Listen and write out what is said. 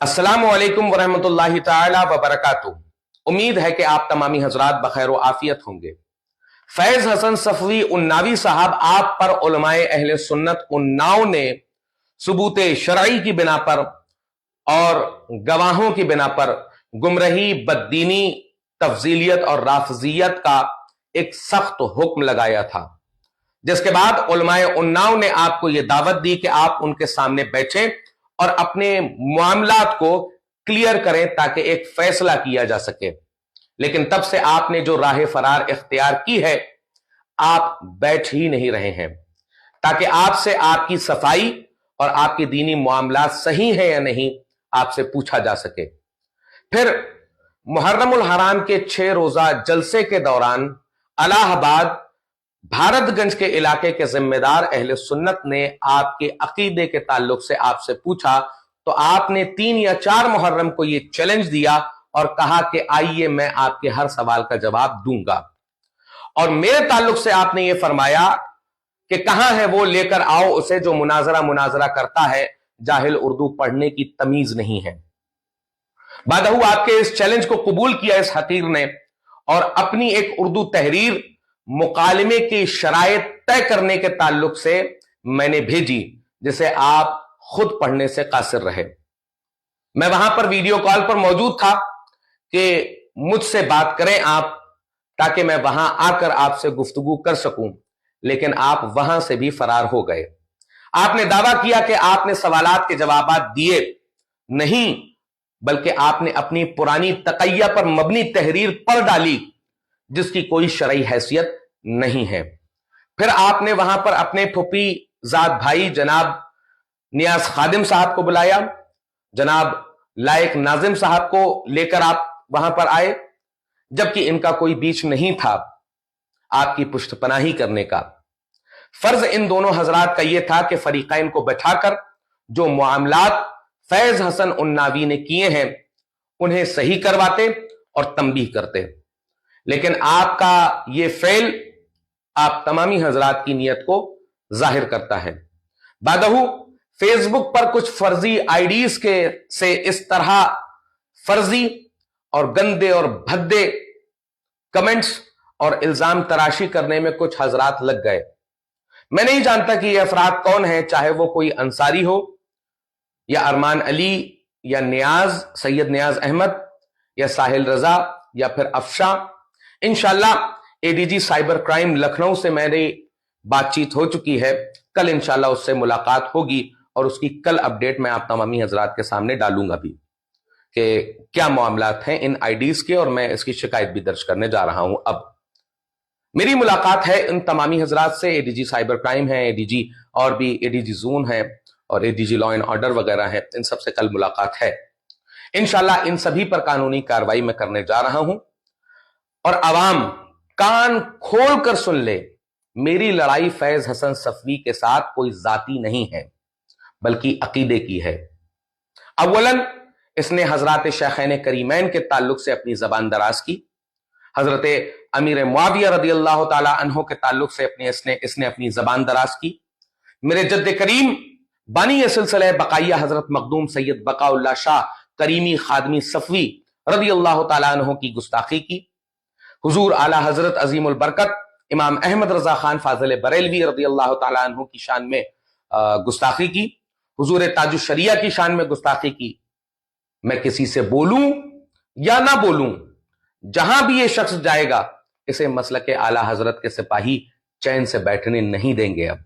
अस्सलामु अलैकुम वरहमतुल्लाहि ताला वबरकातुहू। उम्मीद है कि आप तमामी हजरात बखैर व आफियत होंगे। फैज हसन सफवी उन्नावी साहब आप पर उलमाए अहले सुन्नत उन्नाव ने सबूत शरई की बिना पर और गवाहों की बिना पर गुमरही, बददीनी, तफजीलियत और राफजियत का एक सख्त हुक्म लगाया था, जिसके बाद उलमाए उन्नाव ने आपको यह दावत दी कि आप उनके सामने बैठें और अपने मामलात को क्लियर करें ताकि एक फैसला किया जा सके। लेकिन तब से आपने जो राह फरार इख्तियार की है, आप बैठ ही नहीं रहे हैं ताकि आपसे आपकी सफाई और आपकी दीनी मामलात सही है या नहीं आपसे पूछा जा सके। फिर मुहर्रमुल हराम के 6 रोजा जलसे के दौरान इलाहाबाद भारतगंज के इलाके के जिम्मेदार अहले सुन्नत ने आपके अकीदे के ताल्लुक से आपसे पूछा, तो आपने 3 या 4 मुहर्रम को यह चैलेंज दिया और कहा कि आइए मैं आपके हर सवाल का जवाब दूंगा। और मेरे ताल्लुक से आपने यह फरमाया कि कहां है वो, लेकर आओ उसे जो मुनाजरा करता है, जाहिल उर्दू पढ़ने की तमीज नहीं है। बादहू आपके इस चैलेंज को कबूल किया इस हकीर ने और अपनी एक उर्दू तहरीर मुकालमे की शराइत तय करने के ताल्लुक से मैंने भेजी, जिसे आप खुद पढ़ने से कासिर रहे। मैं वहां पर वीडियो कॉल पर मौजूद था कि मुझसे बात करें आप, ताकि मैं वहां आकर आपसे गुफ्तगू कर सकूं, लेकिन आप वहां से भी फरार हो गए। आपने दावा किया कि आपने सवालात के जवाबात दिए नहीं, बल्कि आपने अपनी पुरानी तकैया पर मबनी तहरीर पढ़ डाली जिसकी कोई शरई हैसियत नहीं है। फिर आपने वहां पर अपने फुफी जात भाई जनाब नियाज खादिम साहब को बुलाया, जनाब लायक नाजिम साहब को लेकर आप वहां पर आए, जबकि इनका कोई बीच नहीं था आपकी पुष्टपनाही करने का। फर्ज इन दोनों हजरात का यह था कि फरीकैन को बैठाकर जो मामलात फैज हसन उन्नावी ने किए हैं उन्हें सही करवाते और तंबीह करते। लेकिन आपका यह फेल आप तमामी हजरात की नीयत को जाहिर करता है। बादहू फेसबुक पर कुछ फर्जी आईडीज के से इस तरह फर्जी और गंदे और भद्दे कमेंट्स और इल्जाम तराशी करने में कुछ हजरात लग गए। मैं नहीं जानता कि यह अफराद कौन है, चाहे वो कोई अंसारी हो या अरमान अली या नियाज सैयद नियाज अहमद या साहिल रजा या फिर अफशा। इंशाल्लाह एडीजी साइबर क्राइम लखनऊ से मेरी बातचीत हो चुकी है, कल इंशाल्लाह उससे मुलाकात होगी और उसकी कल अपडेट मैं आप तमामी हजरात के सामने डालूंगा भी कि क्या मामलात हैं इन आईडीज के, और मैं इसकी शिकायत भी दर्ज करने जा रहा हूं। अब मेरी मुलाकात है इन तमामी हजरात से, एडीजी साइबर क्राइम है, एडीजी और भी एडीजी जोन है और एडीजी लॉ एंड ऑर्डर वगैरह है, इन सबसे कल मुलाकात है। इंशाल्लाह इन सभी पर कानूनी कार्रवाई मैं करने जा रहा हूं और अवाम कान खोल कर सुन ले, मेरी लड़ाई फैज हसन सफवी के साथ कोई जाती नहीं है बल्कि अकीदे की है। अव्वलन इसने हजरत शेखैन करीमैन के ताल्लुक से अपनी जबान दराज की, हजरत अमीर मुआविया रदी अल्लाह ताला अन्हो के ताल्लुक से इसने अपनी जबान दराज की। मेरे जद्द करीम बानी सिलसिला बकाया हजरत मखदूम सैयद बकाउल्लाह शाह करीमी खादमी सफवी रदी अल्लाह ताला अन्हो की गुस्ताखी की। हुजूर आला हजरत अजीमुल बरकत इमाम अहमद रजा खान फाजिल बरेलवी रदी अल्लाह ताला अन्हु की शान में गुस्ताखी की। हुजूर ताजुल शरिया की शान में गुस्ताखी की। मैं किसी से बोलूं या ना बोलूं, जहां भी ये शख्स जाएगा इसे मसलक आला हजरत के सिपाही चैन से बैठने नहीं देंगे। अब